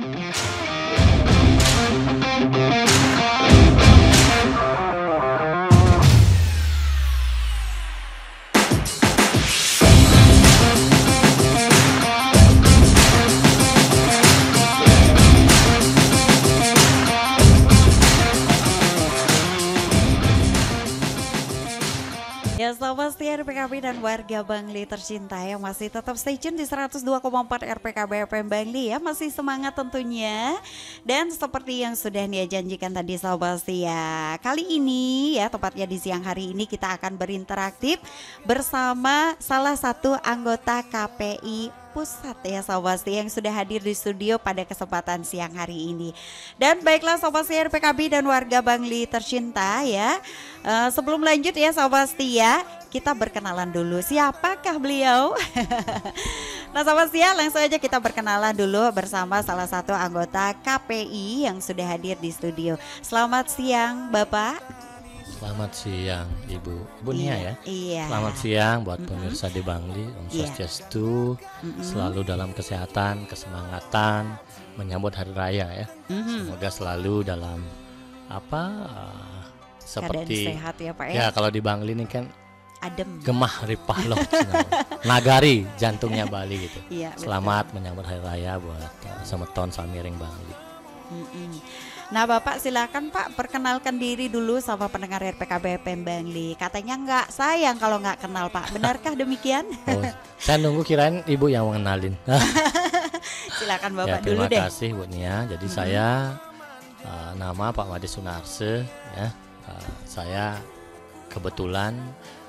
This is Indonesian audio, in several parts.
Ya, selamat siang RPKB dan warga Bangli tercinta yang masih tetap stay tune di 102,4 RPKB FM Bangli ya. Masih semangat tentunya. Dan seperti yang sudah Nia janjikan tadi sahabat setia, kali ini ya, tepatnya di siang hari ini kita akan berinteraktif bersama salah satu anggota KPI Pusat ya sahabat setia yang sudah hadir di studio pada kesempatan siang hari ini. Dan baiklah sahabat setia RPKB dan warga Bangli tercinta ya, sebelum lanjut ya sahabat setia, kita berkenalan dulu siapakah beliau. Nah sahabat setia, langsung aja kita berkenalan dulu bersama salah satu anggota KPI yang sudah hadir di studio. Selamat siang Bapak. Selamat siang Ibu Nia ya. Iya. Selamat siang buat pemirsa di Bangli. Om Swastiastu, selalu dalam kesehatan, kesemangatan menyambut hari raya ya. Semoga selalu dalam seperti keadaan sehat ya Pak ya. Ya kalau di Bangli ini kan adem, gemah ripah loh, nagari jantungnya Bali gitu. Iya, Selamat menyambut hari raya buat Semeton Samiring Bangli. Nah Bapak silakan Pak, perkenalkan diri dulu sama pendengar RPKB FM Bangli. Katanya nggak sayang kalau nggak kenal Pak, benarkah demikian? Oh, saya nunggu kirain Ibu yang mengenalin. Silakan Bapak ya, dulu deh. Terima kasih Bu Nia. Jadi saya nama Pak Made Sunarse ya. Saya kebetulan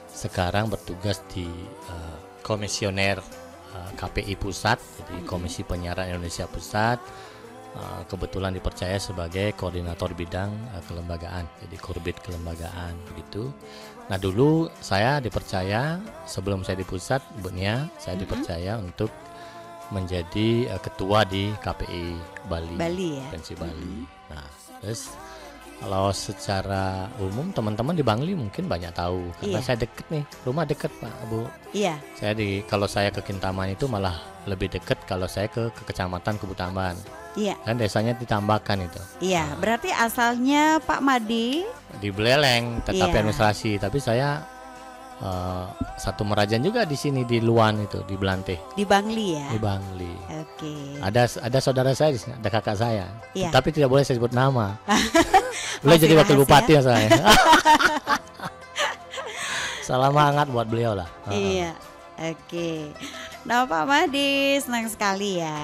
sekarang bertugas di komisioner KPI Pusat, jadi Komisi Penyiaran Indonesia Pusat. Kebetulan dipercaya sebagai koordinator bidang kelembagaan, jadi korbit kelembagaan begitu. Nah dulu saya dipercaya sebelum saya di pusat, Bu Nia, saya dipercaya untuk menjadi ketua di KPI Bali ya? Provinsi Bali. Nah terus kalau secara umum teman-teman di Bangli mungkin banyak tahu karena saya deket nih, rumah deket Pak Bu. Iya. Kalau saya ke Kintaman itu malah lebih deket kalau saya ke Kecamatan Kebutamban. Iya. Kan desanya ditambahkan itu. Iya, berarti asalnya Pak Made di Beleleng, tetapi administrasi. Tapi saya satu merajan juga di sini di Luan itu, di Belante. Di Bangli ya. Di Bangli. Oke. Ada saudara saya di sini, ada kakak saya. Iya. Tapi tidak boleh saya sebut nama. Boleh jadi wakil bupati ya saya. Salam hangat buat beliau lah. Iya. Oke. Nah Pak Made, senang sekali ya.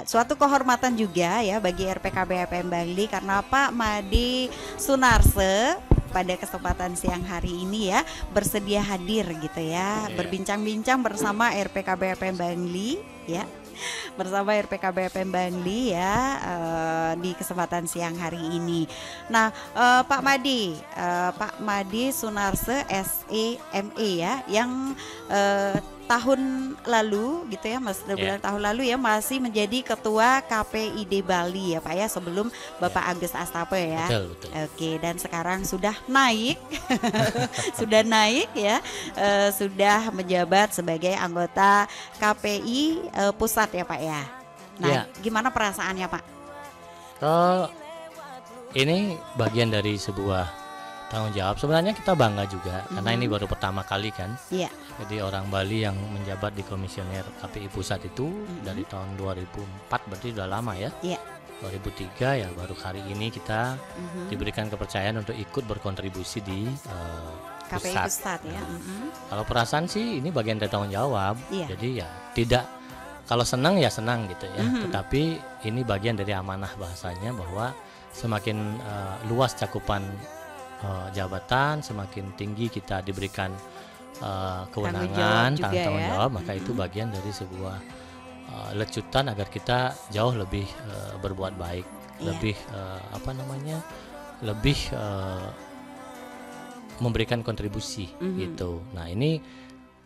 Suatu kehormatan juga ya bagi RPKB FM Bangli karena Pak Made Sunarse pada kesempatan siang hari ini ya bersedia hadir gitu ya, berbincang-bincang bersama RPKB FM Bangli ya. Bersama RPKB FM Bangli ya di kesempatan siang hari ini. Nah Pak Made Sunarse SEME ya yang tahun lalu gitu ya Mas, bulan tahun lalu ya masih menjadi ketua KPID Bali ya Pak ya sebelum Bapak Agus Astape ya. Betul. Oke, dan sekarang sudah naik sudah naik ya, sudah menjabat sebagai anggota KPI Pusat ya Pak ya. Nah gimana perasaannya Pak? Ini bagian dari sebuah tanggung jawab. Sebenarnya kita bangga juga karena ini baru pertama kali kan. Iya. Jadi orang Bali yang menjabat di komisioner KPI Pusat itu dari tahun 2004, berarti sudah lama ya. Iya. 2003 ya baru hari ini kita diberikan kepercayaan untuk ikut berkontribusi di KPI Pusat ya. Kalau perasaan sih ini bagian dari tanggung jawab. Iya. Jadi ya tidak, kalau senang ya senang gitu ya. Tetapi ini bagian dari amanah bahasanya bahwa semakin luas cakupan jabatan, semakin tinggi kita diberikan kewenangan, tanggung jawab, maka itu bagian dari sebuah lecutan agar kita jauh lebih berbuat baik, lebih lebih memberikan kontribusi gitu. Nah ini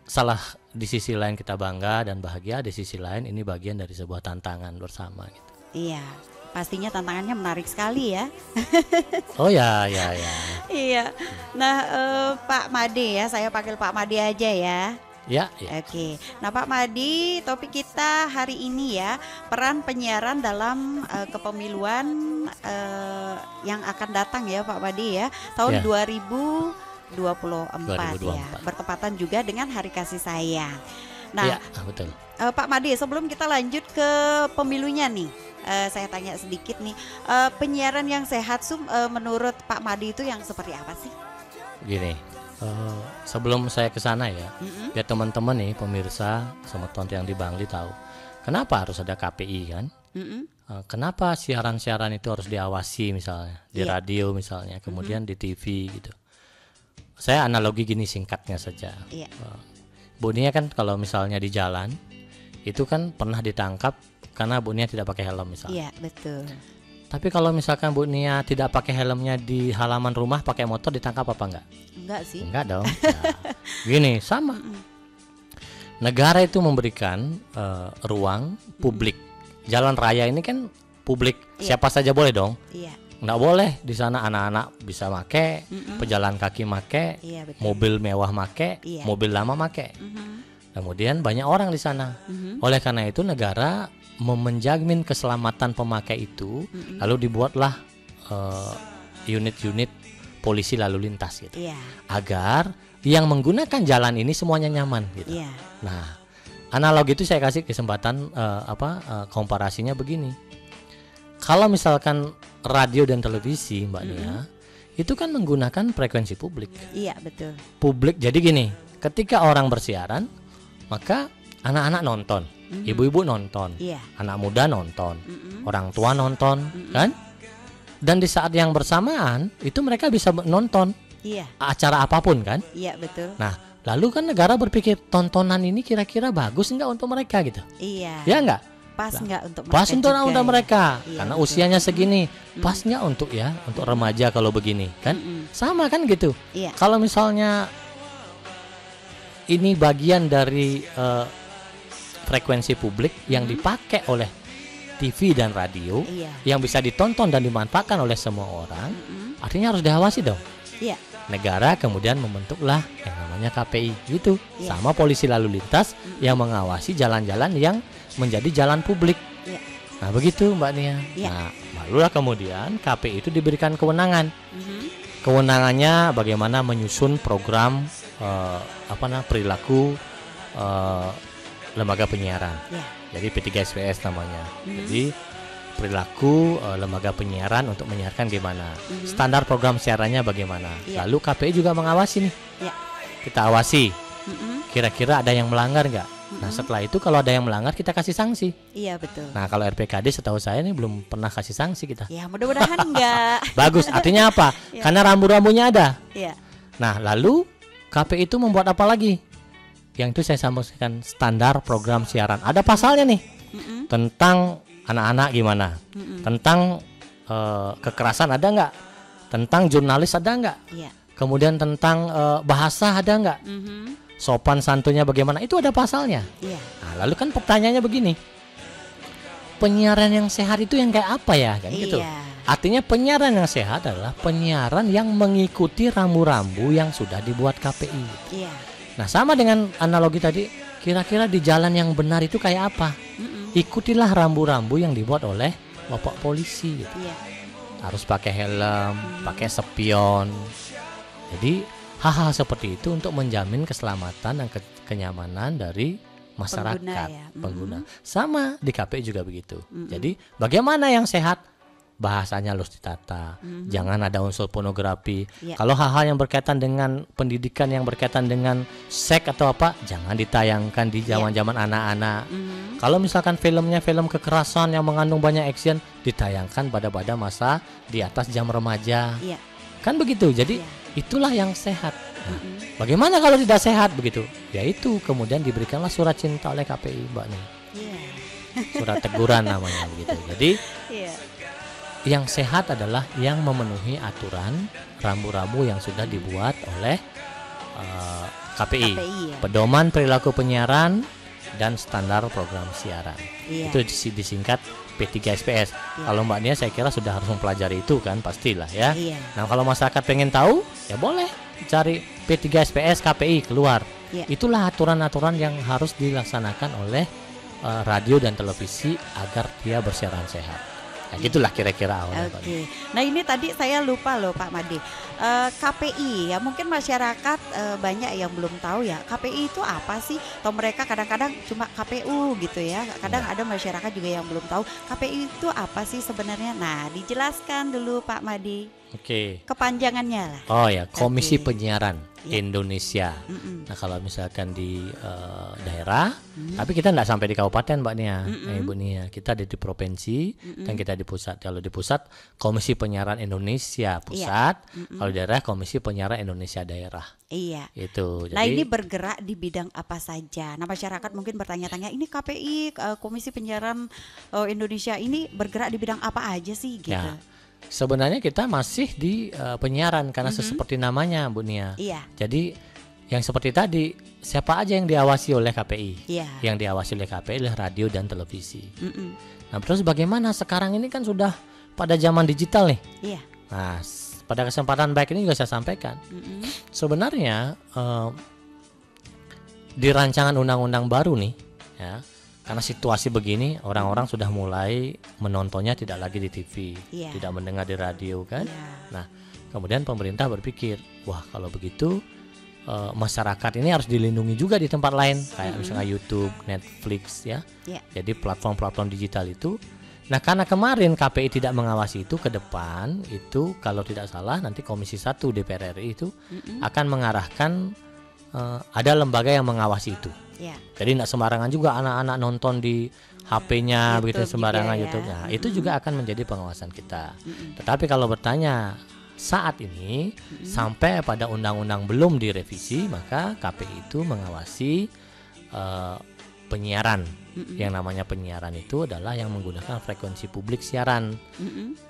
salah, di sisi lain kita bangga dan bahagia, di sisi lain ini bagian dari sebuah tantangan bersama gitu. Iya. Pastinya tantangannya menarik sekali ya. Oh ya. Iya. Nah Pak Made ya, saya panggil Pak Made aja ya. Ya, ya. Oke, nah Pak Madi, topik kita hari ini ya, peran penyiaran dalam kepemiluan yang akan datang ya Pak Madi ya, tahun Ya. 2024 ya, 2024. bertepatan juga dengan Hari Kasih Sayang. Nah, Ya, betul. Pak Madi, sebelum kita lanjut ke pemilunya nih, saya tanya sedikit nih, penyiaran yang sehat menurut Pak Madi itu yang seperti apa sih? Gini, sebelum saya ke sana ya, biar teman-teman nih pemirsa sama tonton yang di Bangli tahu, kenapa harus ada KPI kan? Kenapa siaran-siaran itu harus diawasi misalnya di radio misalnya, kemudian di TV gitu. Saya analogi gini singkatnya saja. Bu Nia kan kalau misalnya di jalan itu kan pernah ditangkap karena Bu Nia tidak pakai helm misalnya. Iya, betul. Tapi kalau misalkan Bu Nia tidak pakai helmnya di halaman rumah pakai motor, ditangkap apa enggak? Enggak sih. Enggak dong. Nah, gini sama. Negara itu memberikan ruang publik. Jalan raya ini kan publik, siapa saja boleh dong. Iya. Enggak boleh di sana anak-anak bisa make, pejalan kaki make, Iya, betul. mobil mewah make, Iya. mobil lama make. Kemudian banyak orang di sana. Oleh karena itu negara menjamin keselamatan pemakai itu, lalu dibuatlah unit-unit polisi lalu lintas gitu, Iya. agar yang menggunakan jalan ini semuanya nyaman gitu. Iya. Nah, analogi itu saya kasih kesempatan komparasinya begini. Kalau misalkan radio dan televisi Mbak Nia itu kan menggunakan frekuensi publik. Iya, betul. Publik jadi gini, ketika orang bersiaran, maka anak-anak nonton, ibu-ibu nonton, Iya. anak muda nonton, orang tua nonton, kan? Dan di saat yang bersamaan itu mereka bisa nonton Iya. acara apapun kan? Iya, betul. Nah, lalu kan negara berpikir tontonan ini kira-kira bagus enggak untuk mereka gitu? Iya. Ya enggak? Pas enggak untuk mereka? Pas untuk juga anak ya? mereka, Iya, karena betul. usianya segini, pas nggak untuk untuk remaja kalau begini kan? Sama kan gitu. Iya. Kalau misalnya ini bagian dari frekuensi publik yang dipakai oleh TV dan radio, Iya. yang bisa ditonton dan dimanfaatkan oleh semua orang, artinya harus diawasi dong. Iya. Negara kemudian membentuklah yang namanya KPI gitu, Iya. sama polisi lalu lintas yang mengawasi jalan-jalan yang menjadi jalan publik. Iya. Nah begitu Mbak Nia. Iya. Nah barulah kemudian KPI itu diberikan kewenangan. Kewenangannya bagaimana menyusun program perilaku lembaga penyiaran. Iya. Jadi P3SPS namanya. Jadi perilaku lembaga penyiaran untuk menyiarkan gimana, standar program siarannya bagaimana. Iya. Lalu KPI juga mengawasi nih. Iya. Kita awasi. Kira-kira ada yang melanggar nggak? Nah setelah itu kalau ada yang melanggar kita kasih sanksi. Iya, betul. Nah kalau RPKD setahu saya ini belum pernah kasih sanksi kita. Ya, mudah-mudahan enggak. Bagus, artinya apa? Iya. Karena rambu-rambunya ada. Iya. Nah lalu KPI itu membuat apa lagi? Yang itu saya sampaikan standar program siaran. Ada pasalnya nih tentang anak-anak gimana, tentang kekerasan ada nggak, tentang jurnalis ada nggak, Iya. kemudian tentang bahasa ada nggak, sopan santunnya bagaimana, itu ada pasalnya. Iya. Nah, lalu kan pertanyaannya begini, penyiaran yang sehat itu yang kayak apa ya, kan gitu. Iya. Artinya penyiaran yang sehat adalah penyiaran yang mengikuti rambu-rambu yang sudah dibuat KPI. Iya. Nah sama dengan analogi tadi, kira-kira di jalan yang benar itu kayak apa? Ikutilah rambu-rambu yang dibuat oleh Bapak polisi gitu. Iya. Harus pakai helm, pakai spion. Jadi hal-hal seperti itu untuk menjamin keselamatan dan kenyamanan dari masyarakat pengguna ya. Sama di KPI juga begitu. Jadi bagaimana yang sehat? Bahasanya harus ditata, jangan ada unsur pornografi. Kalau hal-hal yang berkaitan dengan pendidikan, yang berkaitan dengan seks atau apa, jangan ditayangkan di zaman-zaman anak-anak. Kalau misalkan filmnya film kekerasan yang mengandung banyak action, ditayangkan pada masa di atas jam remaja. Kan begitu. Jadi itulah yang sehat. Nah, bagaimana kalau tidak sehat begitu? Yaitu kemudian diberikanlah surat cinta oleh KPI, Mbak nih. Surat teguran namanya begitu. Jadi yang sehat adalah yang memenuhi aturan rambu-rambu yang sudah dibuat oleh KPI, Pedoman Perilaku Penyiaran dan Standar Program Siaran. Itu disingkat P3SPS. Kalau Mbak Nia saya kira sudah harus mempelajari itu kan, pastilah ya. Nah kalau masyarakat pengen tahu ya boleh cari P3SPS KPI keluar. Ya. Itulah aturan-aturan yang harus dilaksanakan oleh radio dan televisi agar dia bersiaran sehat. Nah, gitulah kira-kira awalnya. Oke. Nah ini tadi saya lupa loh Pak Made. KPI ya mungkin masyarakat banyak yang belum tahu ya. KPI itu apa sih? Atau mereka kadang-kadang cuma KPU gitu ya. Kadang ada masyarakat juga yang belum tahu KPI itu apa sih sebenarnya. Nah dijelaskan dulu Pak Made. Oke. Kepanjangannya lah. Oh ya, Komisi Oke. Penyiaran Ya. Indonesia. Mm-mm. Nah kalau misalkan di daerah, tapi kita nggak sampai di kabupaten Mbak Nia, Ibu Nia. Kita ada di provinsi dan kita di pusat. Kalau di pusat Komisi Penyiaran Indonesia pusat, kalau di daerah Komisi Penyiaran Indonesia daerah. Iya. Itu. Nah Jadi ini bergerak di bidang apa saja? Nah masyarakat mungkin bertanya-tanya ini KPI Komisi Penyiaran Indonesia ini bergerak di bidang apa aja sih gitu? ya, sebenarnya kita masih di penyiaran karena seperti namanya Bu Nia. Iya. Jadi yang seperti tadi, siapa aja yang diawasi oleh KPI? Iya. Yang diawasi oleh KPI adalah radio dan televisi. Mm-mm. Nah, terus bagaimana sekarang ini kan sudah pada zaman digital nih. Iya. Nah, pada kesempatan baik ini juga saya sampaikan. Mm-mm. Sebenarnya di rancangan undang-undang baru nih, ya, karena situasi begini, orang-orang sudah mulai menontonnya tidak lagi di TV, Iya. tidak mendengar di radio kan. Iya. Nah, kemudian pemerintah berpikir, wah kalau begitu masyarakat ini harus dilindungi juga di tempat lain, kayak misalnya YouTube, Netflix ya. Iya. Jadi platform-platform digital itu. Nah, karena kemarin KPI tidak mengawasi itu, ke depan itu kalau tidak salah nanti Komisi 1 DPR RI itu akan mengarahkan ada lembaga yang mengawasi itu. Iya. Jadi tidak sembarangan juga anak-anak nonton di HP-nya YouTube begitu sembarangan juga ya. YouTube. Nah, itu juga akan menjadi pengawasan kita. Tetapi kalau bertanya saat ini sampai pada undang-undang belum direvisi, maka KPI itu mengawasi penyiaran. Yang namanya penyiaran itu adalah yang menggunakan frekuensi publik siaran,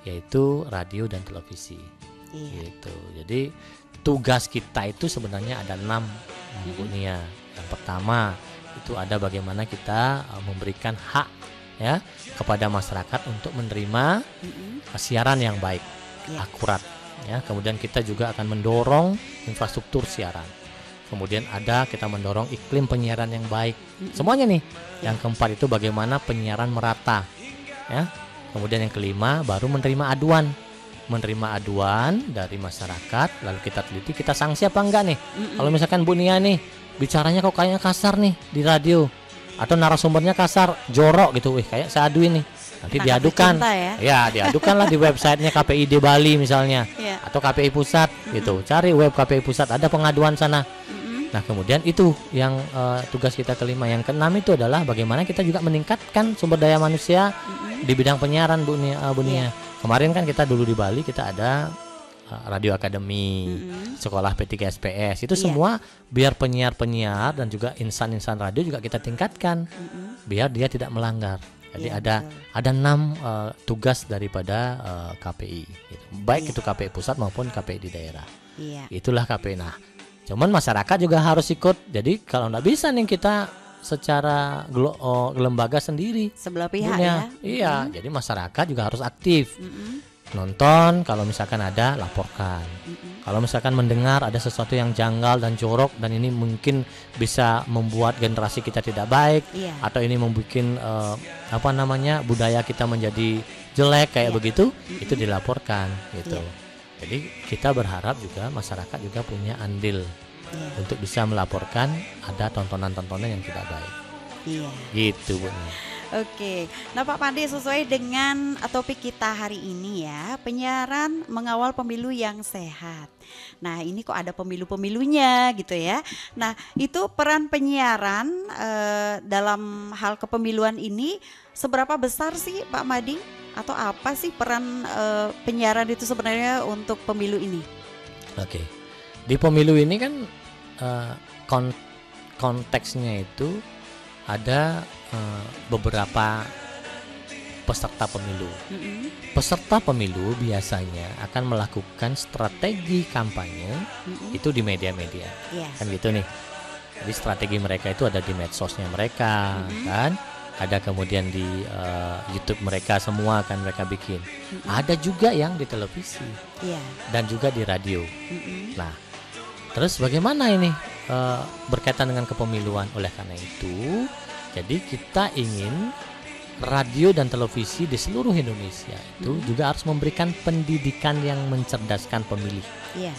yaitu radio dan televisi. Iya. Gitu. Jadi tugas kita itu sebenarnya ada 6 Bu Nia. Yang pertama itu ada bagaimana kita memberikan hak ya kepada masyarakat untuk menerima siaran yang baik, Ya. akurat ya. Kemudian kita juga akan mendorong infrastruktur siaran. Kemudian kita mendorong iklim penyiaran yang baik. Semuanya nih. Yang keempat itu bagaimana penyiaran merata ya. Kemudian yang kelima baru menerima aduan dari masyarakat, lalu kita teliti, kita sanksi apa enggak nih. Kalau misalkan Bu Nia nih bicaranya kok kayaknya kasar nih di radio, atau narasumbernya kasar, jorok gitu, kayak saya aduin nih, nanti Nah, diadukan cinta ya. ya diadukanlah di websitenya KPID Bali misalnya, Iya. atau KPI Pusat gitu, cari web KPI Pusat, ada pengaduan sana. Nah kemudian itu yang tugas kita kelima. Yang keenam itu adalah bagaimana kita juga meningkatkan sumber daya manusia di bidang penyiaran Bu Nia. Kemarin kan kita dulu di Bali kita ada Radio Akademi, sekolah P3 SPS, itu semua biar penyiar-penyiar dan juga insan-insan radio juga kita tingkatkan biar dia tidak melanggar. Jadi Iya, ada 6 tugas daripada KPI gitu. Baik itu KPI pusat maupun KPI di daerah. Iya. Itulah KPI. Nah cuman masyarakat juga harus ikut. Jadi kalau nggak bisa nih kita secara lembaga sendiri Sebelah pihak punya. ya. Iya, jadi masyarakat juga harus aktif. Nonton, kalau misalkan ada laporkan. Kalau misalkan mendengar ada sesuatu yang janggal dan jorok dan ini mungkin bisa membuat generasi kita tidak baik, Iya. atau ini membuat budaya kita menjadi jelek kayak begitu, itu dilaporkan gitu. Jadi kita berharap juga masyarakat juga punya andil untuk bisa melaporkan ada tontonan-tontonan yang tidak baik. Iya. Gitu Bu. Oke, nah Pak Pandi sesuai dengan topik kita hari ini ya, penyiaran mengawal pemilu yang sehat. Nah ini kok ada pemilu-pemilunya gitu ya. Nah itu peran penyiaran dalam hal kepemiluan ini seberapa besar sih Pak Madi? Atau apa sih peran penyiaran itu sebenarnya untuk pemilu ini? Oke, di pemilu ini kan konteksnya itu ada beberapa peserta pemilu. Peserta pemilu biasanya akan melakukan strategi kampanye itu di media-media, kan gitu nih. Jadi strategi mereka itu ada di medsosnya mereka, kan? Ada kemudian di YouTube mereka semua akan mereka bikin. Ada juga yang di televisi dan juga di radio. Nah, terus bagaimana ini berkaitan dengan kepemiluan. Oleh karena itu, jadi kita ingin radio dan televisi di seluruh Indonesia itu juga harus memberikan pendidikan yang mencerdaskan pemilih.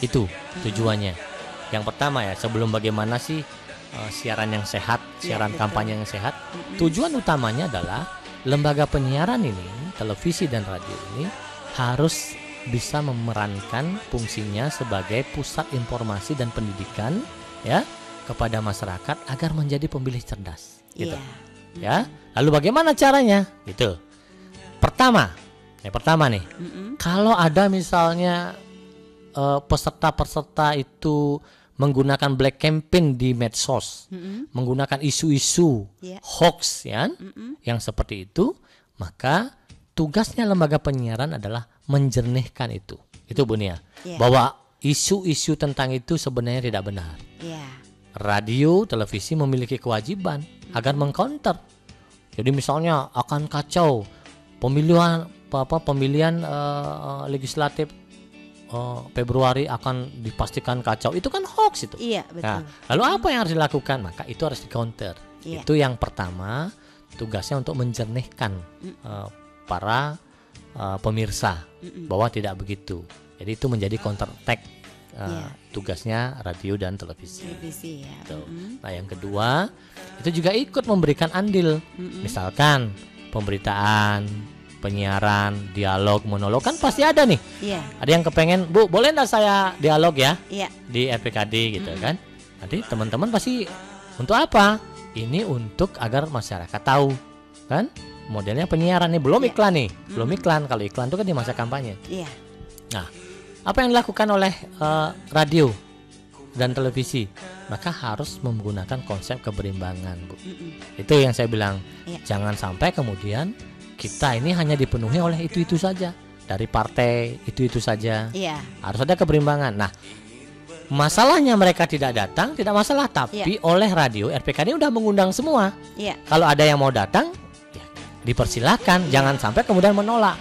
Itu tujuannya. Yang pertama ya, sebelum bagaimana sih siaran yang sehat, siaran kampanye yang sehat, tujuan utamanya adalah lembaga penyiaran ini, televisi dan radio ini harus bisa memerankan fungsinya sebagai pusat informasi dan pendidikan ya kepada masyarakat agar menjadi pemilih cerdas gitu. Ya. Lalu bagaimana caranya? Gitu. Pertama nih, kalau ada misalnya peserta-peserta itu menggunakan black campaign di medsos, menggunakan isu-isu hoax ya, yang seperti itu, maka tugasnya lembaga penyiaran adalah menjernihkan itu Bu Nia, bahwa isu-isu tentang itu sebenarnya tidak benar. Radio, televisi memiliki kewajiban agar mengcounter. Jadi misalnya akan kacau pemilihan legislatif Februari akan dipastikan kacau, itu kan hoax itu. Betul. Nah, lalu apa yang harus dilakukan? Maka itu harus di-counter. Itu yang pertama, tugasnya untuk menjernihkan para pemirsa bahwa tidak begitu. Jadi itu menjadi counter attack tugasnya radio dan televisi. Nah, yang kedua, itu juga ikut memberikan andil. Misalkan pemberitaan, penyiaran, dialog, monolog kan pasti ada nih. Ada yang kepengen, Bu, boleh nggak saya dialog ya di RPKD gitu kan? Nanti teman-teman pasti untuk apa? Ini untuk agar masyarakat tahu kan? Modelnya penyiaran nih, belum iklan nih, belum iklan. Kalau iklan itu kan di masa kampanye. Nah, apa yang dilakukan oleh radio dan televisi? Maka harus menggunakan konsep keberimbangan, Bu. Itu yang saya bilang. Jangan sampai kemudian kita ini hanya dipenuhi oleh itu saja, dari partai itu saja. Harus ada keberimbangan. Nah, masalahnya mereka tidak datang tidak masalah, tapi oleh radio RPKD udah mengundang semua. Kalau ada yang mau datang, ya dipersilakan, jangan sampai kemudian menolak.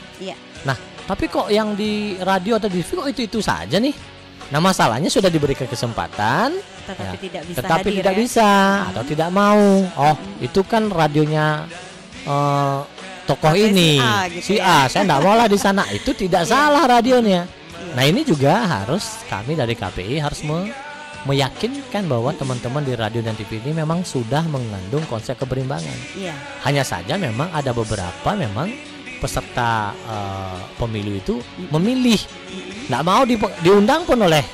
Nah, tapi kok yang di radio atau di TV kok itu saja nih? Nah, masalahnya sudah diberikan kesempatan, tetapi tidak bisa atau tidak mau. Oh, itu kan radionya tokoh ini, si A, saya enggak mau lah di sana. Itu tidak salah radionya. Nah, ini juga harus kami dari KPI harus meyakinkan bahwa teman-teman di radio dan TV ini memang sudah mengandung konsep keberimbangan. Hanya saja memang ada beberapa memang peserta pemilu itu memilih, enggak mau diundang pun oleh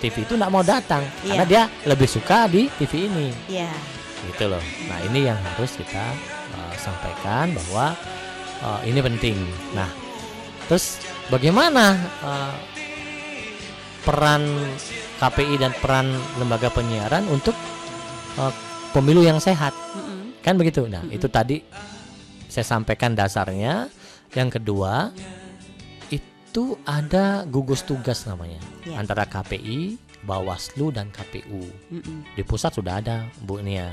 TV itu, enggak mau datang karena dia lebih suka di TV ini. Gitu loh. Nah, ini yang harus kita sampaikan bahwa ini penting. Nah, terus bagaimana peran KPI dan peran lembaga penyiaran untuk pemilu yang sehat? Kan begitu. Nah, itu tadi saya sampaikan dasarnya. Yang kedua, itu ada gugus tugas namanya antara KPI, Bawaslu dan KPU. Di pusat sudah ada, Bu Nia.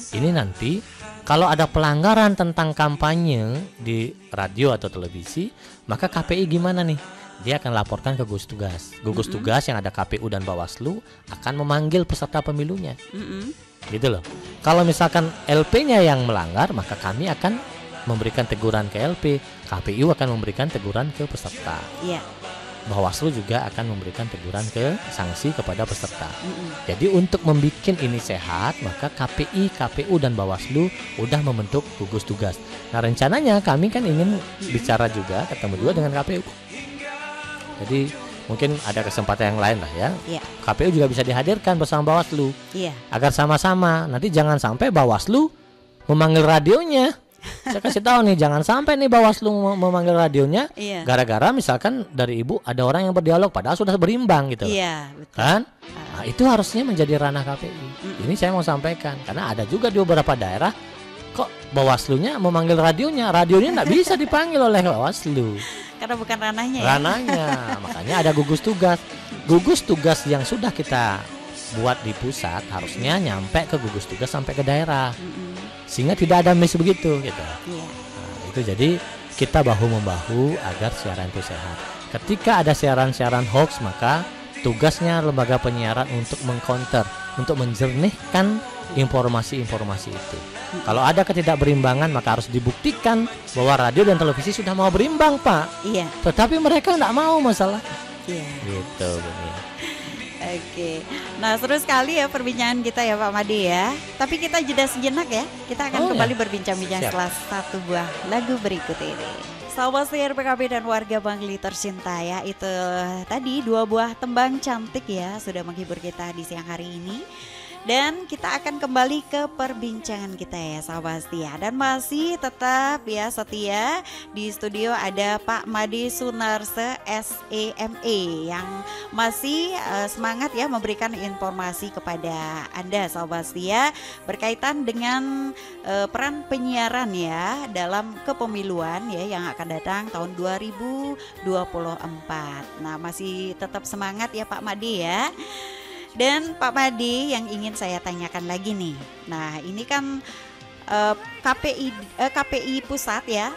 Ini nanti kalau ada pelanggaran tentang kampanye di radio atau televisi, maka KPI gimana nih? Dia akan laporkan ke gugus tugas. Gugus tugas yang ada KPU dan Bawaslu akan memanggil peserta pemilunya. Gitu loh. Kalau misalkan LP-nya yang melanggar, maka kami akan memberikan teguran ke LP, KPU akan memberikan teguran ke peserta. Bawaslu juga akan memberikan teguran ke sanksi kepada peserta. Jadi untuk membuat ini sehat, maka KPI, KPU dan Bawaslu udah membentuk gugus tugas. Nah, rencananya kami kan ingin bicara juga, ketemu juga dengan KPU. Jadi mungkin ada kesempatan yang lain lah ya. KPU juga bisa dihadirkan bersama Bawaslu. Agar sama-sama, nanti jangan sampai Bawaslu memanggil radionya. Saya kasih tahu nih, jangan sampai nih Bawaslu memanggil radionya gara-gara misalkan dari Ibu ada orang yang berdialog padahal sudah berimbang gitu. Betul. Kan? Nah, itu harusnya menjadi ranah KPI. Ini saya mau sampaikan karena ada juga di beberapa daerah kok Bawaslunya memanggil radionya nggak bisa dipanggil oleh Bawaslu. Karena bukan ranahnya. Makanya ada gugus tugas. Gugus tugas yang sudah kita buat di pusat harusnya nyampe ke gugus tugas sampai ke daerah. Sehingga tidak ada miss begitu gitu. Nah, itu jadi kita bahu membahu agar siaran itu sehat. Ketika ada siaran-siaran hoax, maka tugasnya lembaga penyiaran untuk mengcounter, untuk menjernihkan informasi-informasi itu. Kalau ada ketidakberimbangan maka harus dibuktikan bahwa radio dan televisi sudah mau berimbang, Pak. Iya. Tetapi mereka nggak mau masalah. Iya. Gitu, Buni. Oke. Nah, seru sekali ya perbincangan kita ya Pak Made ya. Tapi kita jeda sejenak ya. Kita akan kembali berbincang-bincang setelah satu buah lagu berikut ini. Sahabat setia RPKB dan warga Bangli tercinta ya, itu tadi 2 buah tembang cantik ya sudah menghibur kita di siang hari ini. Dan kita akan kembali ke perbincangan kita ya sahabat setia. Dan masih tetap ya setia di studio ada Pak Made Sunarse SEME yang masih semangat ya memberikan informasi kepada Anda sahabat setia berkaitan dengan peran penyiaran ya dalam kepemiluan ya yang akan datang tahun 2024. Nah, masih tetap semangat ya Pak Made ya. Dan Pak Made yang ingin saya tanyakan lagi nih. Nah, ini kan KPI pusat ya.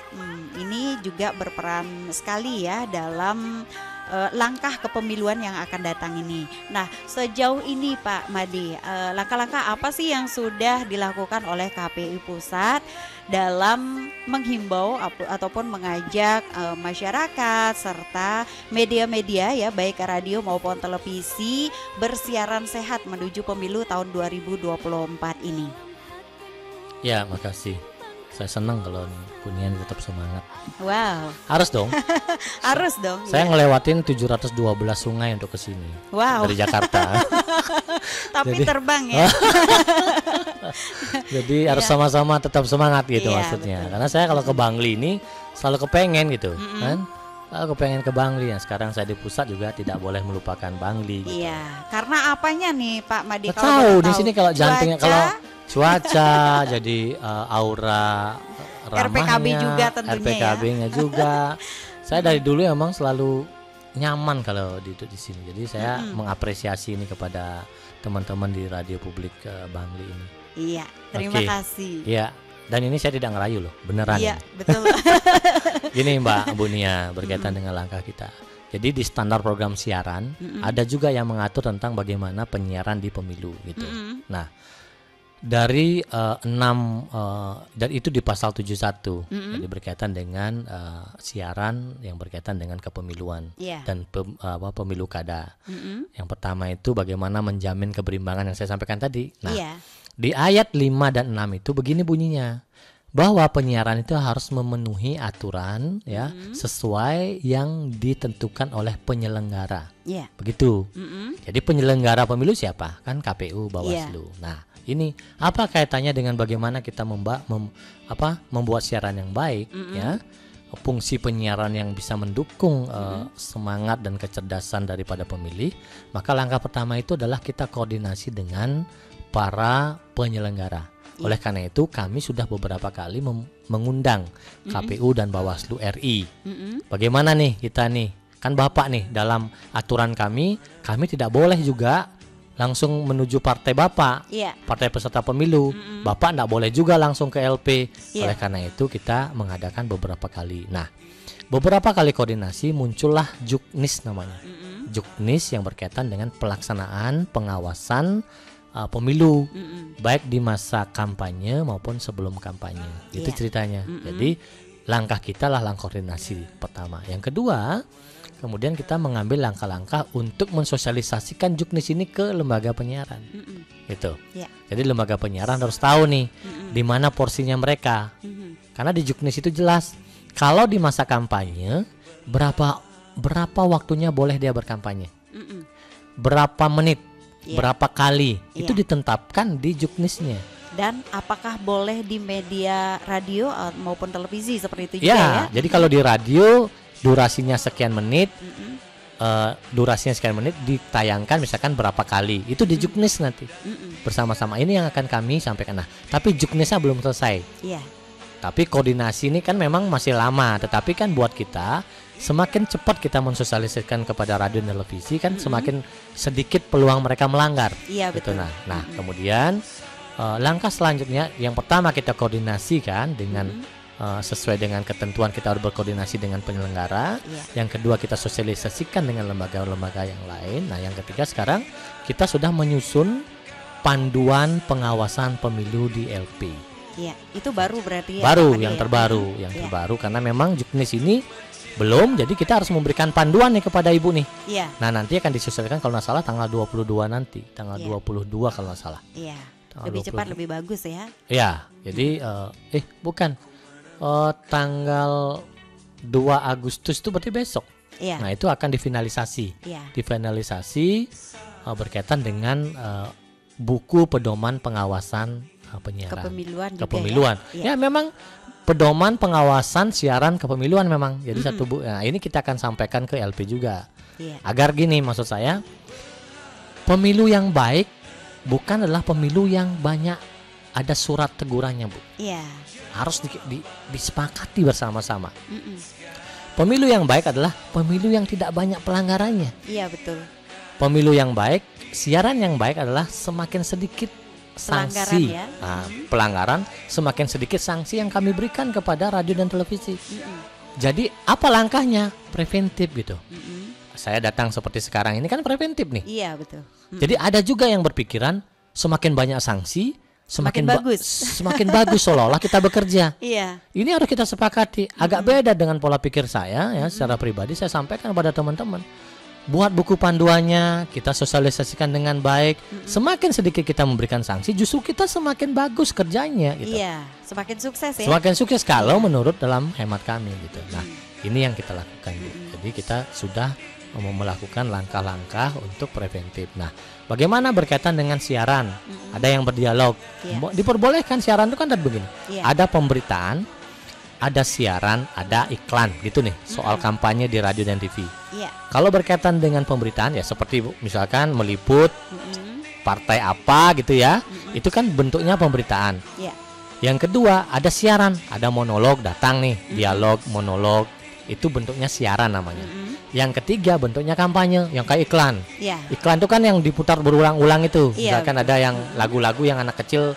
Ini juga berperan sekali ya dalam langkah kepemiluan yang akan datang ini. Nah, sejauh ini Pak Made, langkah-langkah apa sih yang sudah dilakukan oleh KPI pusat dalam menghimbau ataupun mengajak masyarakat serta media-media ya baik radio maupun televisi bersiaran sehat menuju pemilu tahun 2024 ini? Ya, makasih. Saya senang kalau Bunian tetap semangat. Wow. Harus dong. Harus dong. Saya ngelewatin 712 sungai untuk ke sini. Wow. Dari Jakarta. Tapi terbang ya. Jadi harus sama-sama tetap semangat gitu maksudnya. Betul. Karena saya kalau ke Bangli ini selalu kepengen gitu kan. Aku pengen ke Bangli ya. Sekarang saya di pusat juga tidak boleh melupakan Bangli gitu. Iya. Karena apanya nih Pak Made? Tahu di sini kalau jantungnya kalau cuaca jadi aura ramahnya, RPKB juga tentunya RPKB-nya juga. Saya dari dulu emang selalu nyaman kalau di sini. Jadi saya mengapresiasi ini kepada teman-teman di radio publik Bangli ini. Iya, terima kasih. Iya, dan ini saya tidak ngerayu loh, beneran. Iya, betul. Gini Mbak Bunia berkaitan dengan langkah kita. Jadi di standar program siaran ada juga yang mengatur tentang bagaimana penyiaran di pemilu gitu. Nah, dari 6 dan itu di pasal 71 jadi berkaitan dengan siaran yang berkaitan dengan kepemiluan dan pemilu kada. Yang pertama itu bagaimana menjamin keberimbangan yang saya sampaikan tadi. Nah, di ayat 5 dan 6 itu begini bunyinya, bahwa penyiaran itu harus memenuhi aturan ya sesuai yang ditentukan oleh penyelenggara. Begitu. Jadi penyelenggara pemilu siapa? Kan KPU, Bawaslu. Nah, ini apa kaitannya dengan bagaimana kita membuat siaran yang baik ya? Fungsi penyiaran yang bisa mendukung semangat dan kecerdasan daripada pemilih. Maka langkah pertama itu adalah kita koordinasi dengan para penyelenggara. Oleh karena itu kami sudah beberapa kali mengundang KPU dan Bawaslu RI. Bagaimana nih kita nih? Kan Bapak nih dalam aturan kami tidak boleh juga langsung menuju partai Bapak, partai peserta pemilu. Bapak tidak boleh juga langsung ke LP. Oleh karena itu kita mengadakan beberapa kali. Nah, beberapa kali koordinasi muncullah Juknis namanya. Juknis yang berkaitan dengan pelaksanaan pengawasan pemilu, baik di masa kampanye maupun sebelum kampanye. Itu ceritanya. Jadi langkah kita lah langkah koordinasi pertama. Yang kedua, kemudian kita mengambil langkah-langkah untuk mensosialisasikan Juknis ini ke lembaga penyiaran. Gitu. Jadi lembaga penyiaran harus tahu nih di mana porsinya mereka. Karena di Juknis itu jelas kalau di masa kampanye berapa waktunya boleh dia berkampanye. Berapa menit, berapa kali. Itu ditetapkan di Juknisnya. Dan apakah boleh di media radio maupun televisi seperti itu juga ya? Jadi kalau di radio durasinya sekian menit, ditayangkan misalkan berapa kali, itu di Juknis nanti bersama-sama. Ini yang akan kami sampaikan. Nah, tapi Juknisnya belum selesai. Tapi koordinasi ini kan memang masih lama. Tetapi kan buat kita semakin cepat kita mensosialisasikan kepada radio dan televisi kan semakin sedikit peluang mereka melanggar. Betul. Nah, kemudian langkah selanjutnya yang pertama kita koordinasikan dengan sesuai dengan ketentuan kita harus berkoordinasi dengan penyelenggara. Yang kedua kita sosialisasikan dengan lembaga-lembaga yang lain. Nah yang ketiga sekarang kita sudah menyusun panduan pengawasan pemilu di LP. Iya, itu baru berarti ya. Baru yang terbaru, terbaru karena memang jenis ini belum, jadi kita harus memberikan panduan nih kepada ibu nih. Iya. Nah nanti akan disesuaikan kalau nggak salah tanggal 22 nanti, tanggal 22 kalau nggak salah. Iya. Tanggal Lebih 22. cepat lebih bagus ya. Ya, jadi bukan. Tanggal 2 Agustus itu berarti besok. Iya. Nah itu akan difinalisasi. Iya. Difinalisasi berkaitan dengan buku pedoman pengawasan penyiaran. Kepemiluan. Ya memang pedoman pengawasan siaran kepemiluan memang. Jadi satu nah ini kita akan sampaikan ke LP juga. Iya. Agar gini maksud saya, pemilu yang baik bukan adalah pemilu yang banyak ada surat tegurannya, Bu. Iya. Harus disepakati bersama-sama. Pemilu yang baik adalah pemilu yang tidak banyak pelanggarannya. Iya betul. Pemilu yang baik, siaran yang baik adalah semakin sedikit sanksi. Ya. Nah, pelanggaran semakin sedikit sanksi yang kami berikan kepada radio dan televisi. Jadi apa langkahnya? Preventif gitu. Saya datang seperti sekarang ini kan preventif nih. Iya betul. Jadi ada juga yang berpikiran semakin banyak sanksi semakin bagus. Semakin bagus seolah-olah kita bekerja. Iya. Ini harus kita sepakati. Agak beda dengan pola pikir saya ya. Secara pribadi saya sampaikan kepada teman-teman. Buat buku panduannya, kita sosialisasikan dengan baik. Semakin sedikit kita memberikan sanksi, justru kita semakin bagus kerjanya gitu. Iya, semakin sukses ya. Semakin sukses kalau menurut dalam hemat kami gitu. Nah, ini yang kita lakukan. Jadi kita sudah melakukan langkah-langkah untuk preventif. Nah, bagaimana berkaitan dengan siaran? Ada yang berdialog. Diperbolehkan siaran itu kan ada begini. Ada pemberitaan, ada siaran, ada iklan gitu nih. Soal kampanye di radio dan TV. Kalau berkaitan dengan pemberitaan ya seperti misalkan meliput partai apa gitu ya. Itu kan bentuknya pemberitaan. Yang kedua ada siaran, ada monolog datang nih, dialog, monolog. Itu bentuknya siaran namanya. Yang ketiga bentuknya kampanye, yang kayak iklan. Iklan itu kan yang diputar berulang-ulang itu. Misalkan ada yang lagu-lagu yang anak kecil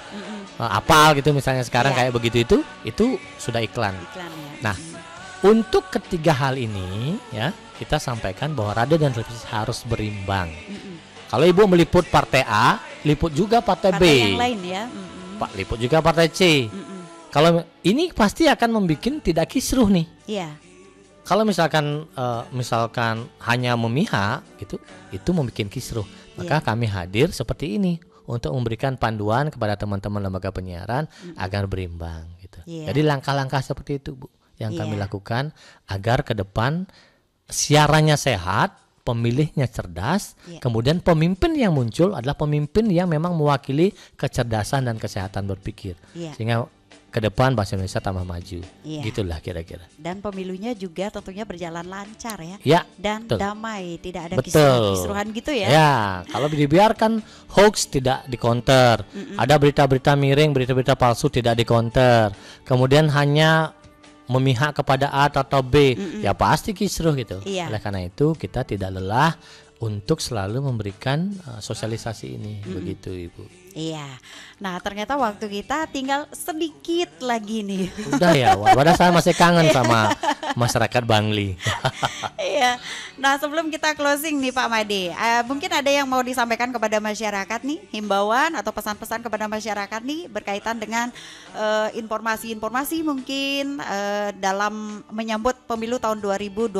apal gitu misalnya sekarang kayak begitu itu sudah iklan. Nah, untuk ketiga hal ini ya kita sampaikan bahwa radio dan televisi harus berimbang. Kalau ibu meliput partai A, liput juga partai B. Yang lain ya. Pak liput juga partai C. Kalau ini pasti akan membuat tidak kisruh nih. Kalau misalkan hanya memihak itu membuat kisruh. Maka kami hadir seperti ini untuk memberikan panduan kepada teman-teman lembaga penyiaran agar berimbang gitu. Jadi langkah-langkah seperti itu Bu yang kami lakukan agar ke depan siarannya sehat, pemilihnya cerdas, kemudian pemimpin yang muncul adalah pemimpin yang memang mewakili kecerdasan dan kesehatan berpikir. Sehingga ke depan bahasa Indonesia tambah maju. Gitulah kira-kira. Dan pemilunya juga tentunya berjalan lancar ya. Dan betul. Damai, tidak ada kisruhan gitu ya. Ya, kalau dibiarkan hoax tidak dikonter. Ada berita-berita miring, berita-berita palsu tidak dikonter. Kemudian hanya memihak kepada A atau B, ya pasti kisruh gitu. Oleh karena itu kita tidak lelah untuk selalu memberikan sosialisasi ini, begitu Ibu. Iya. Nah ternyata waktu kita tinggal sedikit lagi nih. Udah ya, padahal saya masih kangen sama masyarakat Bangli. Iya. Nah sebelum kita closing nih Pak Made, mungkin ada yang mau disampaikan kepada masyarakat nih, himbauan atau pesan-pesan kepada masyarakat nih berkaitan dengan informasi-informasi mungkin dalam menyambut pemilu tahun 2024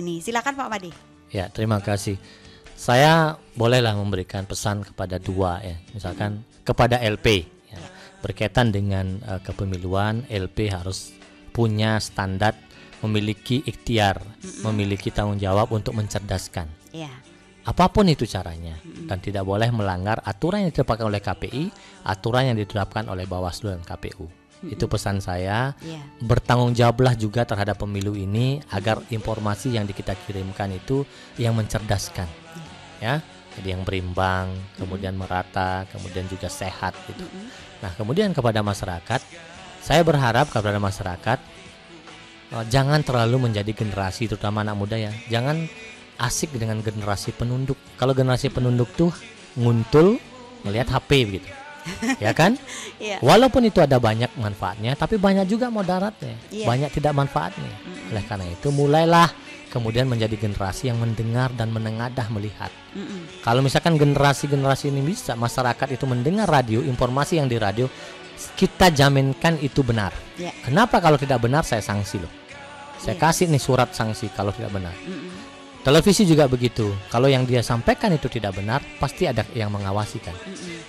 ini. Silakan Pak Made. Ya, terima kasih. Saya bolehlah memberikan pesan kepada dua ya, misalkan kepada LP ya. Berkaitan dengan kepemiluan, LP harus punya standar, memiliki ikhtiar, memiliki tanggung jawab untuk mencerdaskan. Apapun itu caranya, dan tidak boleh melanggar aturan yang ditetapkan oleh KPI, aturan yang diterapkan oleh Bawaslu dan KPU. Itu pesan saya. Bertanggung jawablah juga terhadap pemilu ini agar informasi yang kita kirimkan itu yang mencerdaskan, ya. Jadi yang berimbang, kemudian merata, kemudian juga sehat gitu. Nah, kemudian kepada masyarakat, saya berharap kepada masyarakat jangan terlalu menjadi generasi, terutama anak muda ya. Jangan asik dengan generasi penunduk. Kalau generasi penunduk tuh nguntul melihat HP gitu. ya kan? Iya. Walaupun itu ada banyak manfaatnya, tapi banyak juga mudaratnya, Iya. banyak tidak manfaatnya. Oleh karena itu mulailah kemudian menjadi generasi yang mendengar dan menengadah melihat. Kalau misalkan generasi-generasi ini bisa, masyarakat itu mendengar radio, informasi yang di radio, kita jaminkan itu benar. Ya. Kenapa kalau tidak benar saya sanksi loh. Saya kasih nih surat sanksi kalau tidak benar. Televisi juga begitu. Kalau yang dia sampaikan itu tidak benar, pasti ada yang mengawasi kan.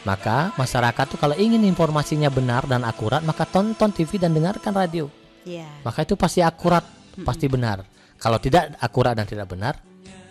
Maka masyarakat tuh kalau ingin informasinya benar dan akurat, maka tonton TV dan dengarkan radio. Iya. Maka itu pasti akurat, pasti benar. Kalau tidak akurat dan tidak benar,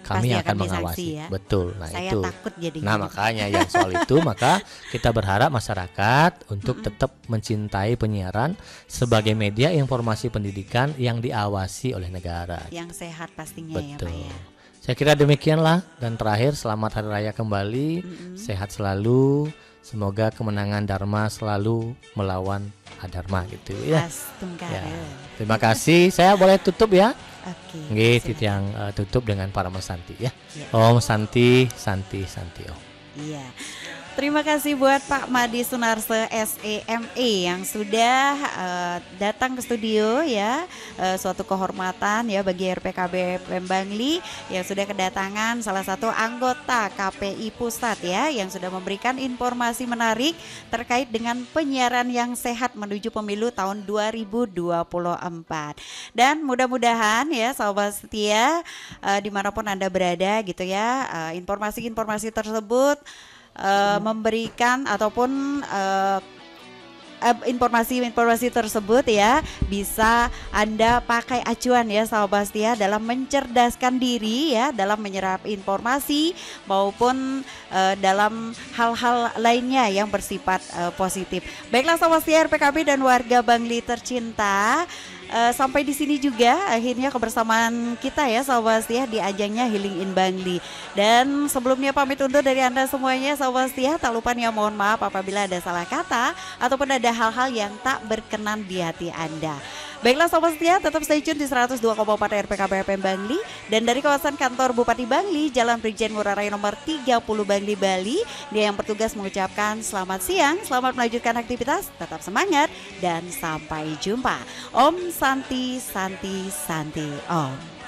kami Pasti akan akan mengawasi. disanksi ya. Betul. Nah Saya itu. takut jadinya. Nah makanya yang soal itu, maka kita berharap masyarakat untuk tetap mencintai penyiaran sebagai media informasi pendidikan yang diawasi oleh negara. Yang sehat pastinya Betul. ya Pak ya. Saya kira demikianlah, dan terakhir selamat Hari Raya kembali, sehat selalu, semoga kemenangan Dharma selalu melawan adharma gitu ya. Astungkara. Ya. Terima kasih, saya boleh tutup ya. Oke. Nggih, silakan. Titiang tutup dengan para Santi ya. Ya. Om Santi, Santi, Santi Om. Iya. Terima kasih buat Pak Madi Sunarse SEME yang sudah datang ke studio ya, suatu kehormatan ya bagi RPKB Bangli yang sudah kedatangan salah satu anggota KPI Pusat ya, yang sudah memberikan informasi menarik terkait dengan penyiaran yang sehat menuju pemilu tahun 2024. Dan mudah-mudahan ya sahabat setia dimanapun Anda berada gitu ya, informasi-informasi tersebut memberikan ataupun informasi-informasi tersebut ya bisa Anda pakai acuan ya sahabat setia dalam mencerdaskan diri ya, dalam menyerap informasi maupun dalam hal-hal lainnya yang bersifat positif. Baiklah sahabat setia RPKB dan warga Bangli tercinta, sampai di sini juga akhirnya kebersamaan kita ya sahabat setia di ajangnya Healing in Bangli. Dan sebelumnya pamit undur dari Anda semuanya sahabat setia, tak lupa nih mohon maaf apabila ada salah kata ataupun ada hal-hal yang tak berkenan di hati Anda. Baiklah sahabat setia, tetap stay tune di 102,4 RPKB FM Bangli dan dari kawasan kantor Bupati Bangli, Jalan Brigjen Ngurah Rai nomor 30 Bangli, Bali. Dia yang bertugas mengucapkan selamat siang, selamat melanjutkan aktivitas, tetap semangat dan sampai jumpa. Om Santi, Santi, Santi, Om.